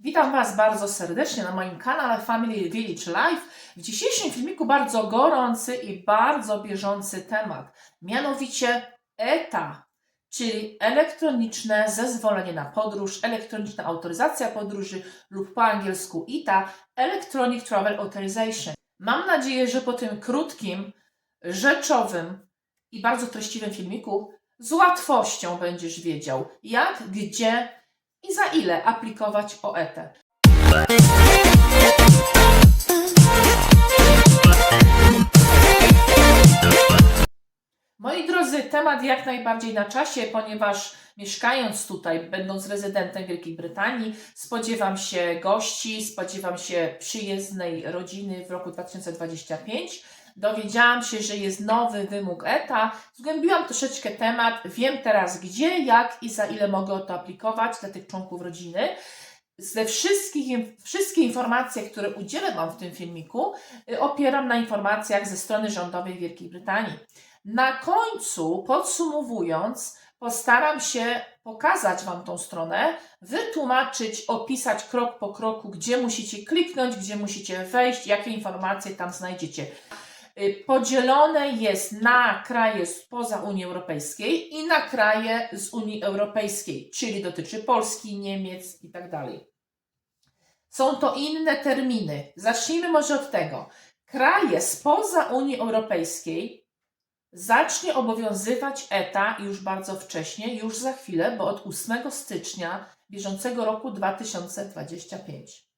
Witam Was bardzo serdecznie na moim kanale Family Village Life. W dzisiejszym filmiku bardzo gorący i bardzo bieżący temat, mianowicie ETA, czyli elektroniczne zezwolenie na podróż, elektroniczna autoryzacja podróży lub po angielsku ETA, Electronic Travel Authorization. Mam nadzieję, że po tym krótkim, rzeczowym i bardzo treściwym filmiku z łatwością będziesz wiedział, jak, gdzie i za ile aplikować o ETę. Moi drodzy, temat jak najbardziej na czasie, ponieważ mieszkając tutaj, będąc rezydentem Wielkiej Brytanii, spodziewam się gości, spodziewam się przyjezdnej rodziny w roku 2025. Dowiedziałam się, że jest nowy wymóg ETA, zgłębiłam troszeczkę temat, wiem teraz gdzie, jak i za ile mogę o to aplikować dla tych członków rodziny. Wszystkie informacje, które udzielę Wam w tym filmiku, opieram na informacjach ze strony rządowej Wielkiej Brytanii. Na końcu, podsumowując, postaram się pokazać Wam tą stronę, wytłumaczyć, opisać krok po kroku, gdzie musicie kliknąć, gdzie musicie wejść, jakie informacje tam znajdziecie. Podzielone jest na kraje spoza Unii Europejskiej i na kraje z Unii Europejskiej, czyli dotyczy Polski, Niemiec i tak dalej. Są to inne terminy. Zacznijmy może od tego. Kraje spoza Unii Europejskiej zacznie obowiązywać ETA już bardzo wcześnie, już za chwilę, bo od 8 stycznia bieżącego roku 2025.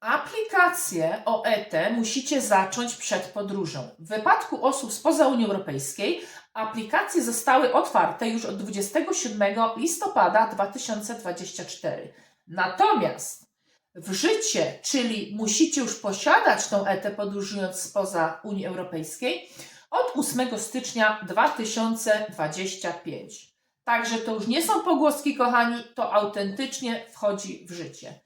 Aplikację o ETę musicie zacząć przed podróżą. W wypadku osób spoza Unii Europejskiej aplikacje zostały otwarte już od 27 listopada 2024. Natomiast w życie, czyli musicie już posiadać tą ETę podróżując spoza Unii Europejskiej, od 8 stycznia 2025. Także to już nie są pogłoski, kochani, to autentycznie wchodzi w życie.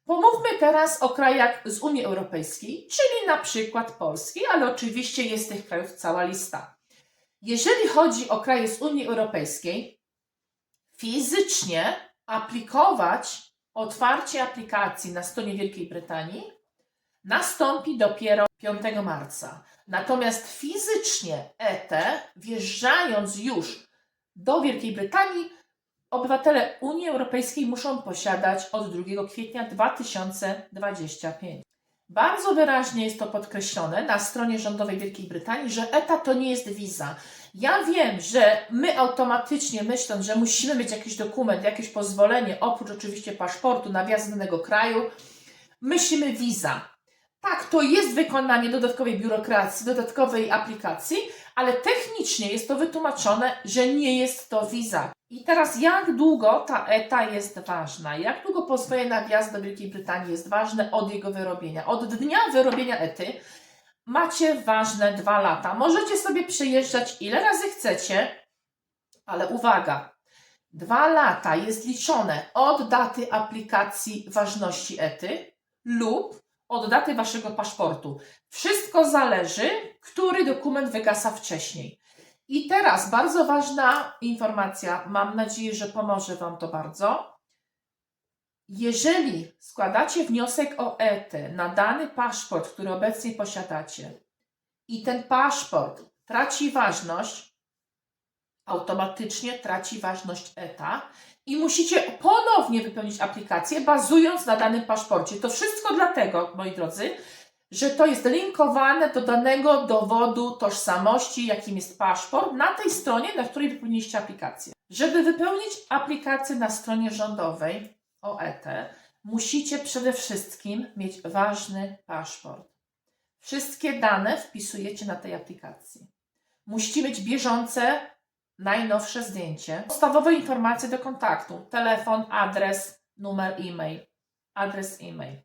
Pomówmy teraz o krajach z Unii Europejskiej, czyli na przykład Polski, ale oczywiście jest tych krajów cała lista. Jeżeli chodzi o kraje z Unii Europejskiej, fizycznie aplikować otwarcie aplikacji na stronie Wielkiej Brytanii nastąpi dopiero 5 marca. Natomiast fizycznie ETę, wjeżdżając już do Wielkiej Brytanii, obywatele Unii Europejskiej muszą posiadać od 2 kwietnia 2025. Bardzo wyraźnie jest to podkreślone na stronie rządowej Wielkiej Brytanii, że ETA to nie jest wiza. Ja wiem, że my automatycznie myśląc, że musimy mieć jakiś dokument, jakieś pozwolenie, oprócz oczywiście paszportu na wjazd do danego kraju, myślimy wiza. Tak, to jest wykonanie dodatkowej biurokracji, dodatkowej aplikacji, ale technicznie jest to wytłumaczone, że nie jest to wiza. I teraz jak długo ta ETA jest ważna? Jak długo pozwolenie na wjazd do Wielkiej Brytanii jest ważne od jego wyrobienia? Od dnia wyrobienia ETY macie ważne 2 lata. Możecie sobie przejeżdżać ile razy chcecie, ale uwaga, 2 lata jest liczone od daty aplikacji ważności ETY lub od daty Waszego paszportu. Wszystko zależy, który dokument wygasa wcześniej. I teraz bardzo ważna informacja, mam nadzieję, że pomoże Wam to bardzo. Jeżeli składacie wniosek o ETę na dany paszport, który obecnie posiadacie i ten paszport traci ważność, automatycznie traci ważność ETA i musicie ponownie wypełnić aplikację, bazując na danym paszporcie. To wszystko dlatego, moi drodzy, że to jest linkowane do danego dowodu tożsamości, jakim jest paszport, na tej stronie, na której wypełniliście aplikację. Żeby wypełnić aplikację na stronie rządowej o ETę, musicie przede wszystkim mieć ważny paszport. Wszystkie dane wpisujecie na tej aplikacji. Musicie mieć bieżące, najnowsze zdjęcie, podstawowe informacje do kontaktu, telefon, adres, numer e-mail, adres e-mail.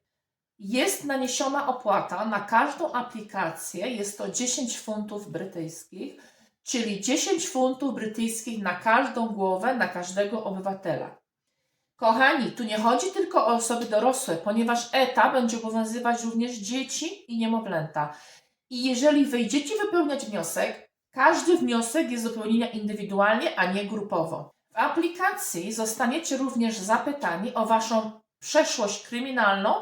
Jest naniesiona opłata na każdą aplikację, jest to 10 funtów brytyjskich, czyli 10 funtów brytyjskich na każdą głowę, na każdego obywatela. Kochani, tu nie chodzi tylko o osoby dorosłe, ponieważ ETA będzie obowiązywać również dzieci i niemowlęta. I jeżeli wyjdziecie wypełniać wniosek, każdy wniosek jest do wypełnienia indywidualnie, a nie grupowo. W aplikacji zostaniecie również zapytani o Waszą przeszłość kryminalną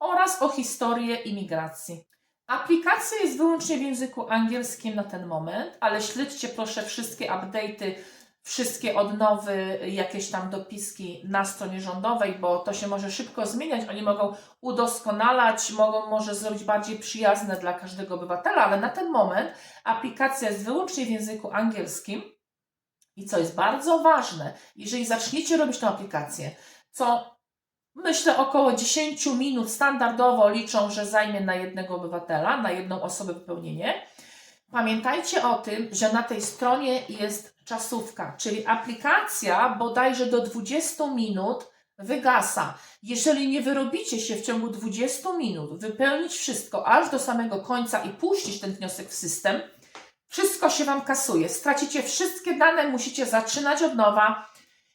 oraz o historię imigracji. Aplikacja jest wyłącznie w języku angielskim na ten moment, ale śledźcie proszę wszystkie update'y, wszystkie odnowy, jakieś tam dopiski na stronie rządowej, bo to się może szybko zmieniać. Oni mogą udoskonalać, mogą może zrobić bardziej przyjazne dla każdego obywatela, ale na ten moment aplikacja jest wyłącznie w języku angielskim. I co jest bardzo ważne, jeżeli zaczniecie robić tę aplikację, co myślę około 10 minut standardowo liczą, że zajmie na jednego obywatela, na jedną osobę wypełnienie, pamiętajcie o tym, że na tej stronie jest czasówka, czyli aplikacja bodajże do 20 minut wygasa. Jeżeli nie wyrobicie się w ciągu 20 minut wypełnić wszystko aż do samego końca i puścić ten wniosek w system, wszystko się Wam kasuje. Stracicie wszystkie dane, musicie zaczynać od nowa.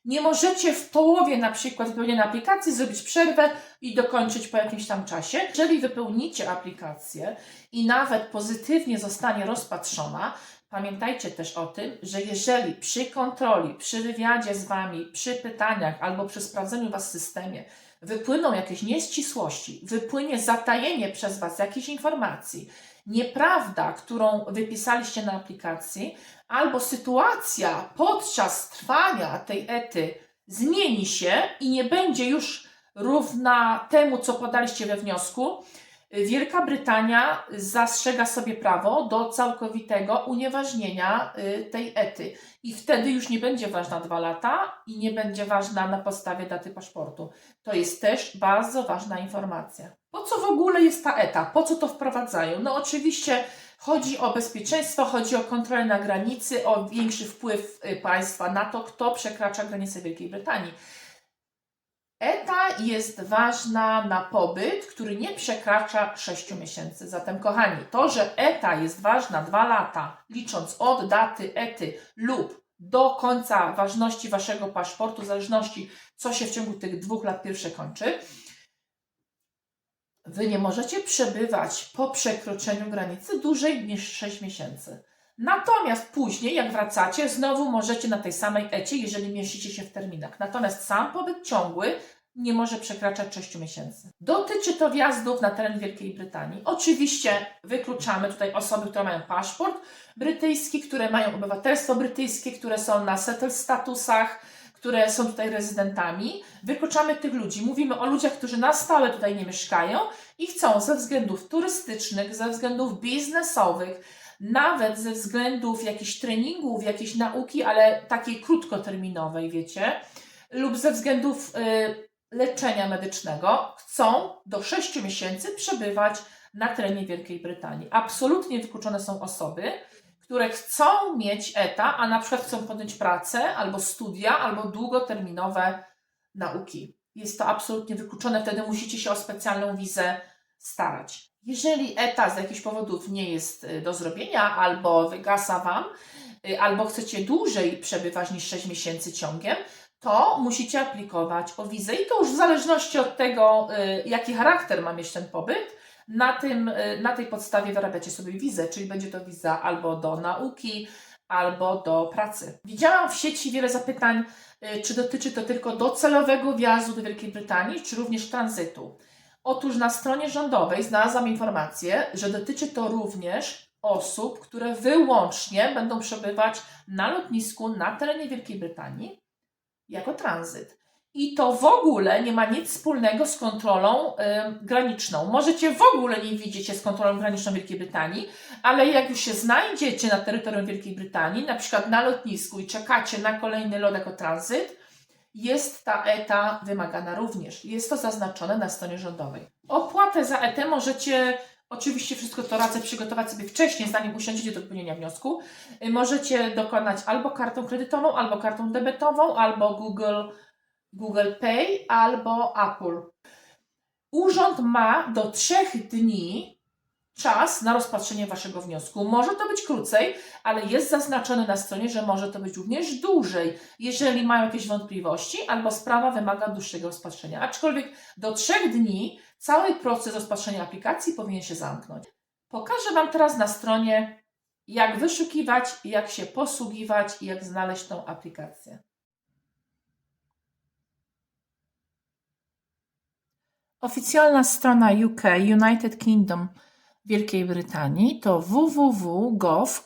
Nie możecie w połowie na przykład wypełnienia aplikacji zrobić przerwę i dokończyć po jakimś tam czasie. Jeżeli wypełnicie aplikację i nawet pozytywnie zostanie rozpatrzona, pamiętajcie też o tym, że jeżeli przy kontroli, przy wywiadzie z Wami, przy pytaniach albo przy sprawdzeniu Was w systemie wypłyną jakieś nieścisłości, wypłynie zatajenie przez Was jakichś informacji, nieprawda, którą wypisaliście na aplikacji, albo sytuacja podczas trwania tej ety zmieni się i nie będzie już równa temu, co podaliście we wniosku, Wielka Brytania zastrzega sobie prawo do całkowitego unieważnienia tej ety. I wtedy już nie będzie ważna 2 lata i nie będzie ważna na podstawie daty paszportu. To jest też bardzo ważna informacja. Po co w ogóle jest ta eta? Po co to wprowadzają? No oczywiście chodzi o bezpieczeństwo, chodzi o kontrolę na granicy, o większy wpływ państwa na to, kto przekracza granicę Wielkiej Brytanii. ETA jest ważna na pobyt, który nie przekracza 6 miesięcy. Zatem, kochani, to, że ETA jest ważna 2 lata, licząc od daty ETY lub do końca ważności Waszego paszportu, w zależności co się w ciągu tych 2 lat pierwsze kończy, Wy nie możecie przebywać po przekroczeniu granicy dłużej niż 6 miesięcy. Natomiast później, jak wracacie, znowu możecie na tej samej ecie, jeżeli mieścicie się w terminach. Natomiast sam pobyt ciągły nie może przekraczać 6 miesięcy. Dotyczy to wjazdów na teren Wielkiej Brytanii. Oczywiście wykluczamy tutaj osoby, które mają paszport brytyjski, które mają obywatelstwo brytyjskie, które są na settled statusach, które są tutaj rezydentami. Wykluczamy tych ludzi. Mówimy o ludziach, którzy na stałe tutaj nie mieszkają i chcą ze względów turystycznych, ze względów biznesowych, nawet ze względów jakichś treningów, jakiejś nauki, ale takiej krótkoterminowej, wiecie, lub ze względów leczenia medycznego, chcą do 6 miesięcy przebywać na terenie Wielkiej Brytanii. Absolutnie wykluczone są osoby, które chcą mieć ETA, a na przykład chcą podjąć pracę, albo studia, albo długoterminowe nauki. Jest to absolutnie wykluczone, wtedy musicie się o specjalną wizę starać. Jeżeli ETA z jakichś powodów nie jest do zrobienia, albo wygasa Wam, albo chcecie dłużej przebywać niż 6 miesięcy ciągiem, to musicie aplikować o wizę i to już w zależności od tego, jaki charakter ma mieć ten pobyt, na tej podstawie wyrabiacie sobie wizę, czyli będzie to wiza albo do nauki, albo do pracy. Widziałam w sieci wiele zapytań, czy dotyczy to tylko docelowego wjazdu do Wielkiej Brytanii, czy również tranzytu. Otóż na stronie rządowej znalazłam informację, że dotyczy to również osób, które wyłącznie będą przebywać na lotnisku na terenie Wielkiej Brytanii jako tranzyt. I to w ogóle nie ma nic wspólnego z kontrolą graniczną. Możecie w ogóle nie widzieć się z kontrolą graniczną Wielkiej Brytanii, ale jak już się znajdziecie na terytorium Wielkiej Brytanii, na przykład na lotnisku i czekacie na kolejny lot jako tranzyt, jest ta ETA wymagana również. Jest to zaznaczone na stronie rządowej. Opłatę za ETę możecie, oczywiście wszystko to radzę przygotować sobie wcześniej, zanim usiądziecie do wypełnienia wniosku. Możecie dokonać albo kartą kredytową, albo kartą debetową, albo Google Pay, albo Apple. Urząd ma do 3 dni czas na rozpatrzenie Waszego wniosku. Może to być krócej, ale jest zaznaczone na stronie, że może to być również dłużej, jeżeli mają jakieś wątpliwości albo sprawa wymaga dłuższego rozpatrzenia. Aczkolwiek do 3 dni cały proces rozpatrzenia aplikacji powinien się zamknąć. Pokażę Wam teraz na stronie, jak wyszukiwać, jak się posługiwać i jak znaleźć tą aplikację. Oficjalna strona UK, United Kingdom Wielkiej Brytanii to www.gov.uk.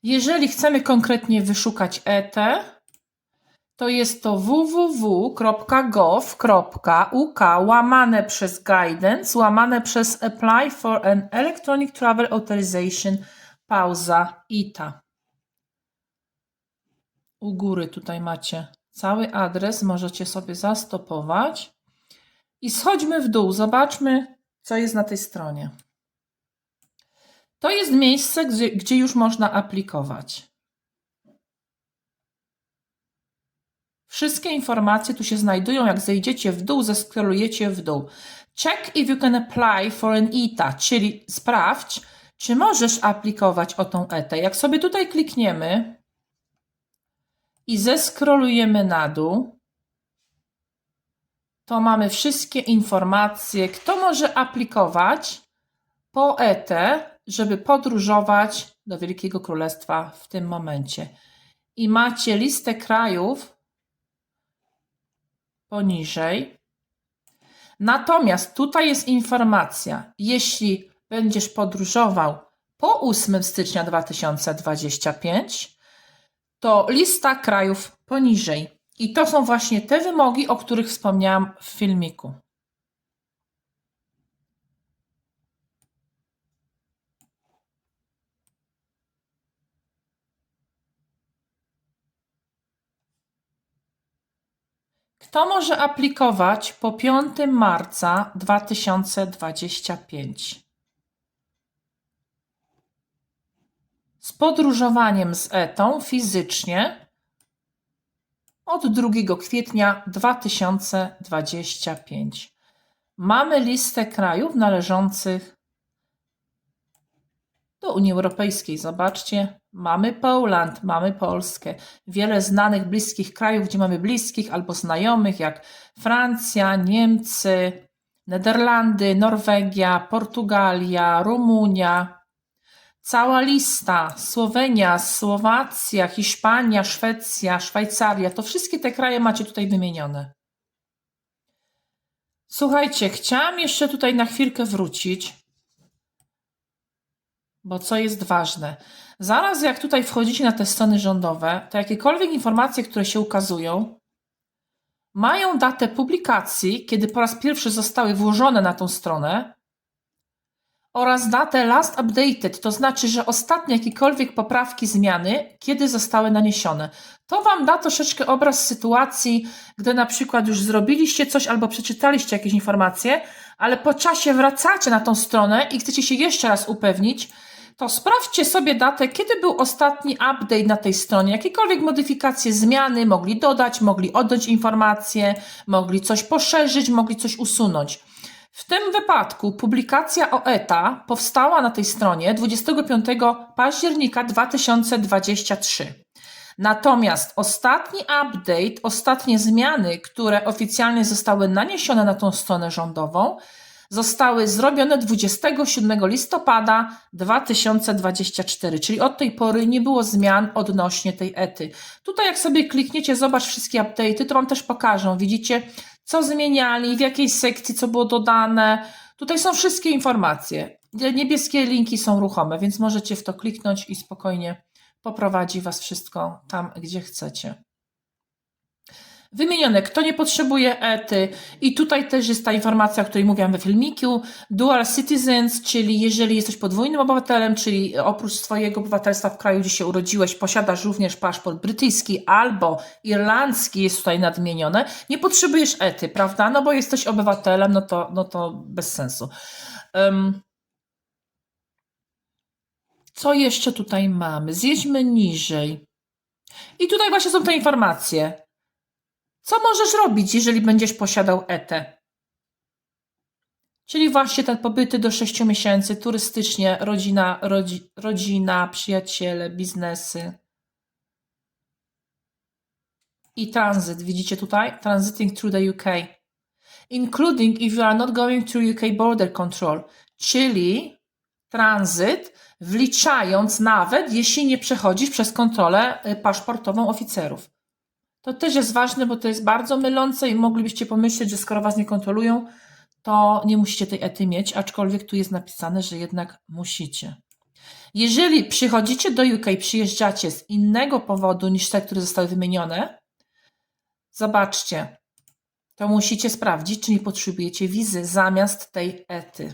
Jeżeli chcemy konkretnie wyszukać ET, to jest to www.gov.uk łamane przez guidance, łamane przez apply for an electronic travel authorization, pauza ITA. U góry tutaj macie cały adres, możecie sobie zastopować i schodźmy w dół, zobaczmy, co jest na tej stronie. To jest miejsce, gdzie już można aplikować. Wszystkie informacje tu się znajdują, jak zejdziecie w dół, zeskrolujecie w dół. Check if you can apply for an ETA, czyli sprawdź, czy możesz aplikować o tą ETę. Jak sobie tutaj klikniemy i zeskrolujemy na dół, to mamy wszystkie informacje, kto może aplikować po ETę, żeby podróżować do Wielkiego Królestwa w tym momencie. I macie listę krajów poniżej. Natomiast tutaj jest informacja, jeśli będziesz podróżował po 8 stycznia 2025, to lista krajów poniżej. I to są właśnie te wymogi, o których wspomniałam w filmiku. Kto może aplikować po 5 marca 2025? Z podróżowaniem z ETą fizycznie od 2 kwietnia 2025. Mamy listę krajów należących do Unii Europejskiej. Zobaczcie, mamy Poland, mamy Polskę. Wiele znanych, bliskich krajów, gdzie mamy bliskich albo znajomych, jak Francja, Niemcy, Niderlandy, Norwegia, Portugalia, Rumunia. Cała lista, Słowenia, Słowacja, Hiszpania, Szwecja, Szwajcaria, to wszystkie te kraje macie tutaj wymienione. Słuchajcie, chciałam jeszcze tutaj na chwilkę wrócić, bo co jest ważne. Zaraz jak tutaj wchodzicie na te strony rządowe, to jakiekolwiek informacje, które się ukazują, mają datę publikacji, kiedy po raz pierwszy zostały włożone na tą stronę, oraz datę last updated, to znaczy, że ostatnie jakiekolwiek poprawki, zmiany, kiedy zostały naniesione. To Wam da troszeczkę obraz sytuacji, gdy na przykład już zrobiliście coś albo przeczytaliście jakieś informacje, ale po czasie wracacie na tą stronę i chcecie się jeszcze raz upewnić, to sprawdźcie sobie datę, kiedy był ostatni update na tej stronie. Jakiekolwiek modyfikacje, zmiany mogli dodać, mogli odjąć informacje, mogli coś poszerzyć, mogli coś usunąć. W tym wypadku publikacja o ETA powstała na tej stronie 25 października 2023. Natomiast ostatni update, ostatnie zmiany, które oficjalnie zostały naniesione na tą stronę rządową, zostały zrobione 27 listopada 2024, czyli od tej pory nie było zmian odnośnie tej ETY. Tutaj jak sobie klikniecie, zobacz wszystkie update'y, to Wam też pokażą, widzicie, co zmieniali, w jakiej sekcji, co było dodane. Tutaj są wszystkie informacje. Niebieskie linki są ruchome, więc możecie w to kliknąć i spokojnie poprowadzi Was wszystko tam, gdzie chcecie. Wymienione, kto nie potrzebuje ETY i tutaj też jest ta informacja, o której mówiłam we filmiku, dual citizens, czyli jeżeli jesteś podwójnym obywatelem, czyli oprócz swojego obywatelstwa w kraju, gdzie się urodziłeś, posiadasz również paszport brytyjski albo irlandzki, jest tutaj nadmienione, nie potrzebujesz ETY, prawda? No bo jesteś obywatelem, no to bez sensu. Co jeszcze tutaj mamy? Zjedźmy niżej. I tutaj właśnie są te informacje. Co możesz robić, jeżeli będziesz posiadał ETę? Czyli właśnie te pobyty do 6 miesięcy, turystycznie, rodzina, przyjaciele, biznesy. I tranzyt, widzicie tutaj? Transiting through the UK. Including if you are not going through UK border control. Czyli tranzyt, wliczając nawet, jeśli nie przechodzisz przez kontrolę paszportową oficerów. To też jest ważne, bo to jest bardzo mylące i moglibyście pomyśleć, że skoro was nie kontrolują, to nie musicie tej ety mieć, aczkolwiek tu jest napisane, że jednak musicie. Jeżeli przychodzicie do UK, przyjeżdżacie z innego powodu niż te, które zostały wymienione, zobaczcie, to musicie sprawdzić, czy nie potrzebujecie wizy zamiast tej ety.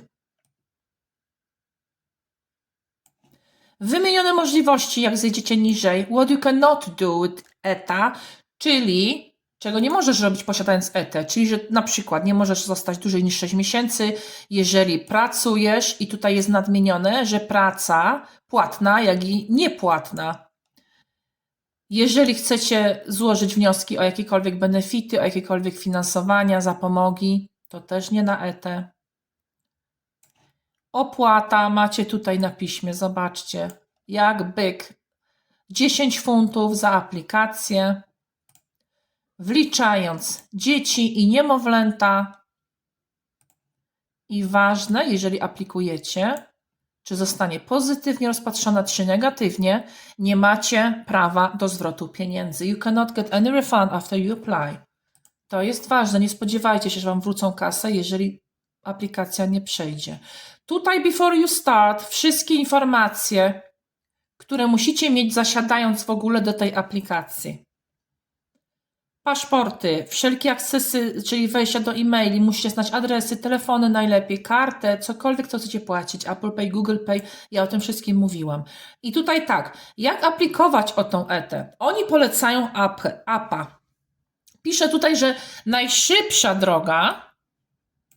Wymienione możliwości, jak zejdziecie niżej, what you cannot do with ETA, czyli czego nie możesz robić posiadając ETę, czyli że na przykład nie możesz zostać dłużej niż 6 miesięcy, jeżeli pracujesz i tutaj jest nadmienione, że praca płatna, jak i niepłatna. Jeżeli chcecie złożyć wnioski o jakiekolwiek benefity, o jakiekolwiek finansowania, zapomogi, to też nie na ETę. Opłata macie tutaj na piśmie, zobaczcie, jak byk. 10 funtów za aplikację, wliczając dzieci i niemowlęta. I ważne, jeżeli aplikujecie, czy zostanie pozytywnie rozpatrzona, czy negatywnie, nie macie prawa do zwrotu pieniędzy. You cannot get any refund after you apply. To jest ważne, nie spodziewajcie się, że wam wrócą kasę, jeżeli aplikacja nie przejdzie. Tutaj before you start, wszystkie informacje, które musicie mieć zasiadając w ogóle do tej aplikacji. Paszporty, wszelkie akcesy, czyli wejścia do e-maili, musicie znać adresy, telefony najlepiej, kartę, cokolwiek, co chcecie płacić, Apple Pay, Google Pay, ja o tym wszystkim mówiłam. I tutaj tak, jak aplikować o tą ETę? Oni polecają APA. Piszę tutaj, że najszybsza droga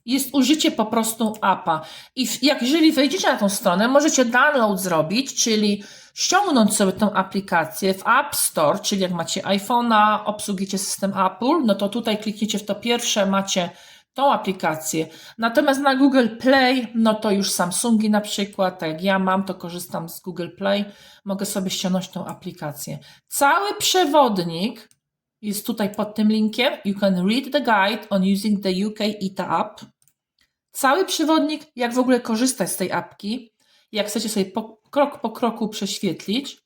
jest użycie po prostu APA. I jeżeli wejdziecie na tą stronę, możecie download zrobić, czyli ściągnąć sobie tą aplikację w App Store, czyli jak macie iPhone'a, obsługujecie system Apple, no to tutaj klikniecie w to pierwsze, macie tą aplikację. Natomiast na Google Play, no to już Samsungi na przykład, tak jak ja mam, to korzystam z Google Play, mogę sobie ściągnąć tą aplikację. Cały przewodnik jest tutaj pod tym linkiem. You can read the guide on using the UK ETA app. Cały przewodnik, jak w ogóle korzystać z tej apki, jak chcecie sobie krok po kroku prześwietlić.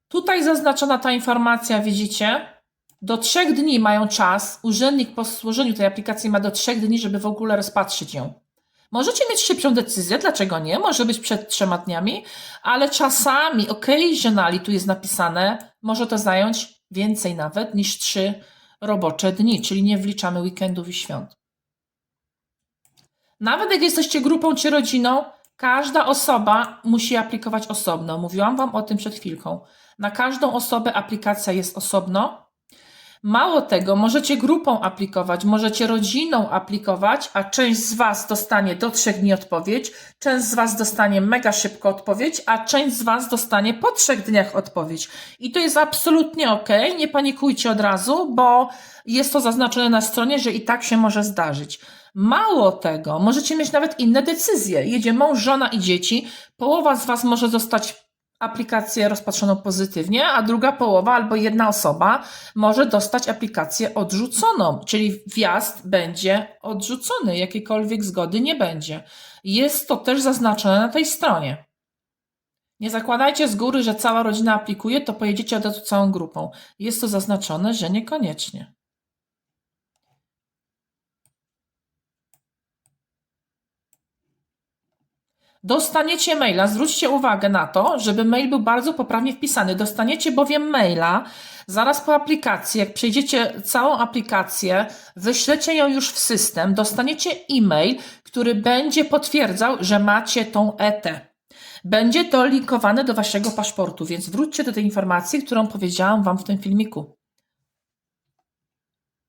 Tutaj zaznaczona ta informacja, widzicie, do 3 dni mają czas. Urzędnik po złożeniu tej aplikacji ma do 3 dni, żeby w ogóle rozpatrzyć ją. Możecie mieć szybszą decyzję, dlaczego nie? Może być przed 3 dniami, ale czasami, occasionally, tu jest napisane, może to zająć więcej nawet niż 3 robocze dni, czyli nie wliczamy weekendów i świąt. Nawet jak jesteście grupą czy rodziną, każda osoba musi aplikować osobno. Mówiłam wam o tym przed chwilką. Na każdą osobę aplikacja jest osobno. Mało tego, możecie grupą aplikować, możecie rodziną aplikować, a część z was dostanie do 3 dni odpowiedź, część z was dostanie mega szybko odpowiedź, a część z was dostanie po 3 dniach odpowiedź. I to jest absolutnie ok, nie panikujcie od razu, bo jest to zaznaczone na stronie, że i tak się może zdarzyć. Mało tego, możecie mieć nawet inne decyzje. Jedzie mąż, żona i dzieci, połowa z was może dostać aplikację rozpatrzoną pozytywnie, a druga połowa albo jedna osoba może dostać aplikację odrzuconą, czyli wjazd będzie odrzucony, jakiejkolwiek zgody nie będzie. Jest to też zaznaczone na tej stronie. Nie zakładajcie z góry, że cała rodzina aplikuje, to pojedziecie od razu całą grupą. Jest to zaznaczone, że niekoniecznie. Dostaniecie maila, zwróćcie uwagę na to, żeby mail był bardzo poprawnie wpisany. Dostaniecie bowiem maila zaraz po aplikacji, jak przejdziecie całą aplikację, wyślecie ją już w system, dostaniecie e-mail, który będzie potwierdzał, że macie tą ETę. Będzie to linkowane do waszego paszportu, więc wróćcie do tej informacji, którą powiedziałam wam w tym filmiku.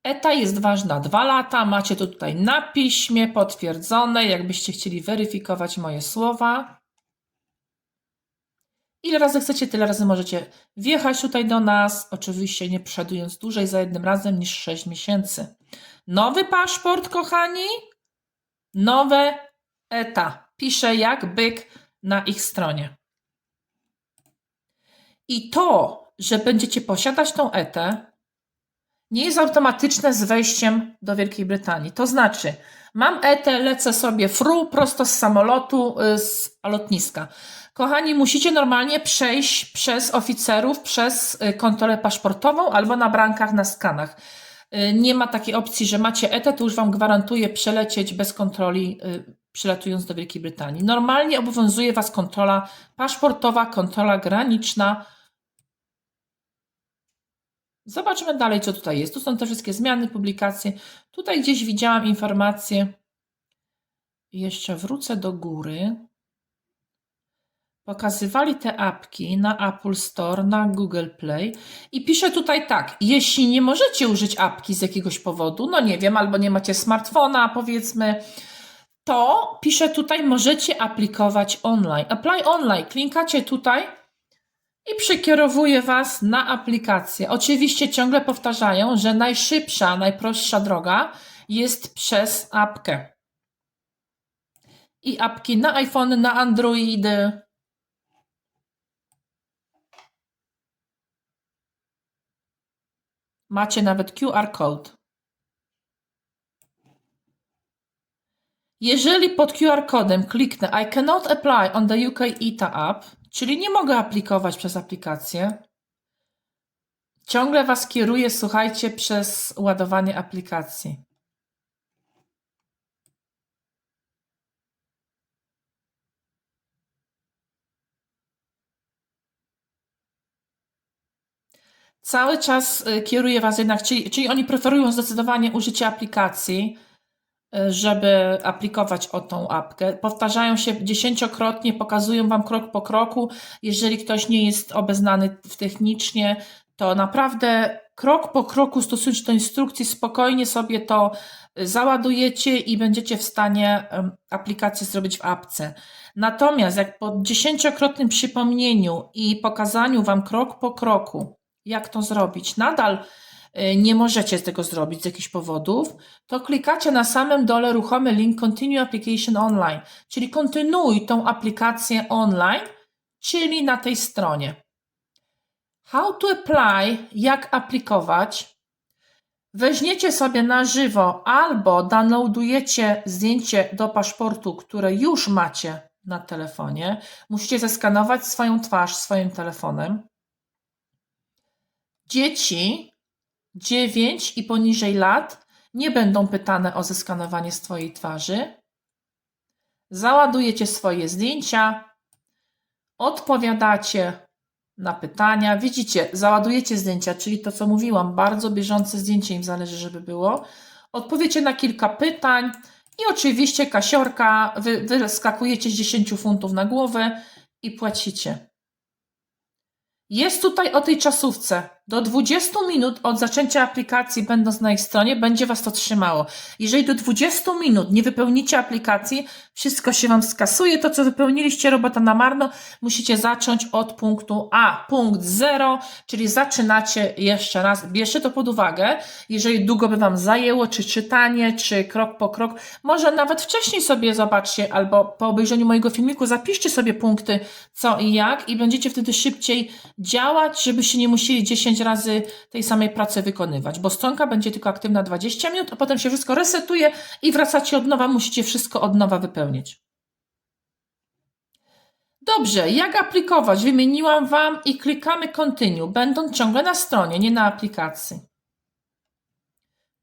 ETA jest ważna 2 lata, macie to tutaj na piśmie potwierdzone, jakbyście chcieli weryfikować moje słowa. Ile razy chcecie, tyle razy możecie wjechać tutaj do nas, oczywiście nie prześladując dłużej za jednym razem niż 6 miesięcy. Nowy paszport, kochani, nowe ETA. Piszę jak byk na ich stronie. I to, że będziecie posiadać tą ETę, nie jest automatyczne z wejściem do Wielkiej Brytanii. To znaczy, mam ETę, lecę sobie prosto z samolotu, z lotniska. Kochani, musicie normalnie przejść przez oficerów, przez kontrolę paszportową albo na brankach, na skanach. Nie ma takiej opcji, że macie ETę, to już Wam gwarantuję przelecieć bez kontroli, przylatując do Wielkiej Brytanii. Normalnie obowiązuje Was kontrola paszportowa, kontrola graniczna. Zobaczmy dalej, co tutaj jest. Tu są te wszystkie zmiany, publikacje. Tutaj gdzieś widziałam informację. Jeszcze wrócę do góry. Pokazywali te apki na Apple Store, na Google Play i pisze tutaj tak, jeśli nie możecie użyć apki z jakiegoś powodu, no nie wiem, albo nie macie smartfona, powiedzmy, to pisze tutaj, możecie aplikować online. Apply online, klikacie tutaj i przekierowuje Was na aplikację. Oczywiście ciągle powtarzają, że najszybsza, najprostsza droga jest przez apkę. I apki na iPhone, na Androidy. Macie nawet QR code. Jeżeli pod QR kodem kliknę I cannot apply on the UK ETA app, czyli nie mogę aplikować przez aplikację, ciągle Was kieruje, słuchajcie, przez ładowanie aplikacji. Cały czas kieruje Was jednak, czyli oni preferują zdecydowanie użycie aplikacji, żeby aplikować o tą apkę. Powtarzają się dziesięciokrotnie, pokazują Wam krok po kroku. Jeżeli ktoś nie jest obeznany technicznie, to naprawdę krok po kroku, stosując do instrukcji, spokojnie sobie to załadujecie i będziecie w stanie aplikację zrobić w apce. Natomiast jak po dziesięciokrotnym przypomnieniu i pokazaniu Wam krok po kroku, jak to zrobić, nadal nie możecie tego zrobić z jakichś powodów, to klikacie na samym dole ruchomy link Continue Application Online, czyli kontynuuj tą aplikację online, czyli na tej stronie. How to apply, jak aplikować. Weźmiecie sobie na żywo albo downloadujecie zdjęcie do paszportu, które już macie na telefonie. Musicie zeskanować swoją twarz swoim telefonem. Dzieci 9 i poniżej lat nie będą pytane o zeskanowanie swojej twarzy. Załadujecie swoje zdjęcia, odpowiadacie na pytania. Widzicie, załadujecie zdjęcia, czyli to, co mówiłam, bardzo bieżące zdjęcie im zależy, żeby było. Odpowiecie na kilka pytań i oczywiście kasiorka, wyskakujecie z 10 funtów na głowę i płacicie. Jest tutaj o tej czasówce. Do 20 minut od zaczęcia aplikacji, będąc na ich stronie, będzie Was to trzymało. Jeżeli do 20 minut nie wypełnicie aplikacji, wszystko się Wam skasuje. To, co wypełniliście, robota na marno. Musicie zacząć od punktu A. Punkt 0, czyli zaczynacie jeszcze raz. Bierzcie to pod uwagę. Jeżeli długo by Wam zajęło, czy czytanie, czy krok po krok, może nawet wcześniej sobie zobaczcie, albo po obejrzeniu mojego filmiku zapiszcie sobie punkty co i jak i będziecie wtedy szybciej działać, żebyście nie musieli 10 razy tej samej pracy wykonywać, bo stronka będzie tylko aktywna 20 minut, a potem się wszystko resetuje i wracacie od nowa, musicie wszystko od nowa wypełnić. Dobrze, jak aplikować? Wymieniłam Wam i klikamy Continue, będąc ciągle na stronie, nie na aplikacji.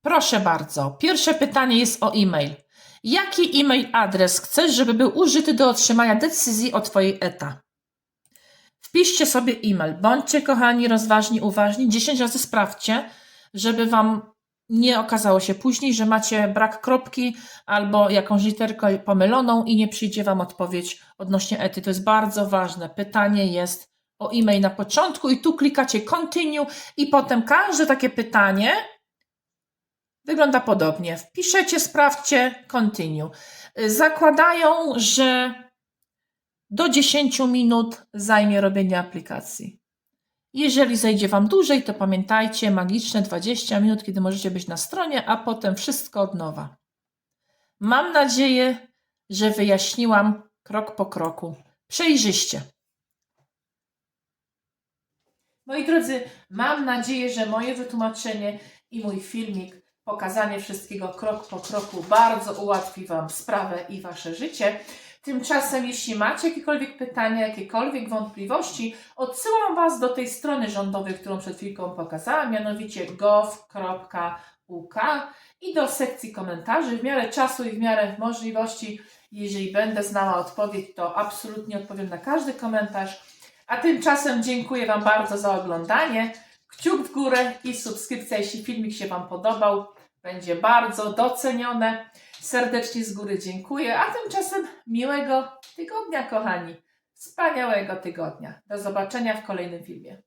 Proszę bardzo, pierwsze pytanie jest o e-mail. Jaki e-mail adres chcesz, żeby był użyty do otrzymania decyzji o Twojej ETA? Wpiszcie sobie e-mail. Bądźcie, kochani, rozważni, uważni. 10 razy sprawdźcie, żeby Wam nie okazało się później, że macie brak kropki albo jakąś literkę pomyloną i nie przyjdzie Wam odpowiedź odnośnie ety. To jest bardzo ważne. Pytanie jest o e-mail na początku i tu klikacie Continue i potem każde takie pytanie wygląda podobnie. Wpiszecie, sprawdźcie, Continue. Zakładają, że do 10 minut zajmie robienie aplikacji. Jeżeli zajdzie Wam dłużej, to pamiętajcie, magiczne 20 minut, kiedy możecie być na stronie, a potem wszystko od nowa. Mam nadzieję, że wyjaśniłam krok po kroku. Przejrzyście. Moi drodzy, mam nadzieję, że moje wytłumaczenie i mój filmik, pokazanie wszystkiego krok po kroku bardzo ułatwi Wam sprawę i Wasze życie. Tymczasem, jeśli macie jakiekolwiek pytania, jakiekolwiek wątpliwości, odsyłam Was do tej strony rządowej, którą przed chwilką pokazałam, mianowicie gov.uk i do sekcji komentarzy. W miarę czasu i w miarę możliwości, jeżeli będę znała odpowiedź, to absolutnie odpowiem na każdy komentarz. A tymczasem dziękuję Wam bardzo za oglądanie. Kciuk w górę i subskrypcja, jeśli filmik się Wam podobał. Będzie bardzo docenione. Serdecznie z góry dziękuję. A tymczasem miłego tygodnia, kochani. Wspaniałego tygodnia. Do zobaczenia w kolejnym filmie.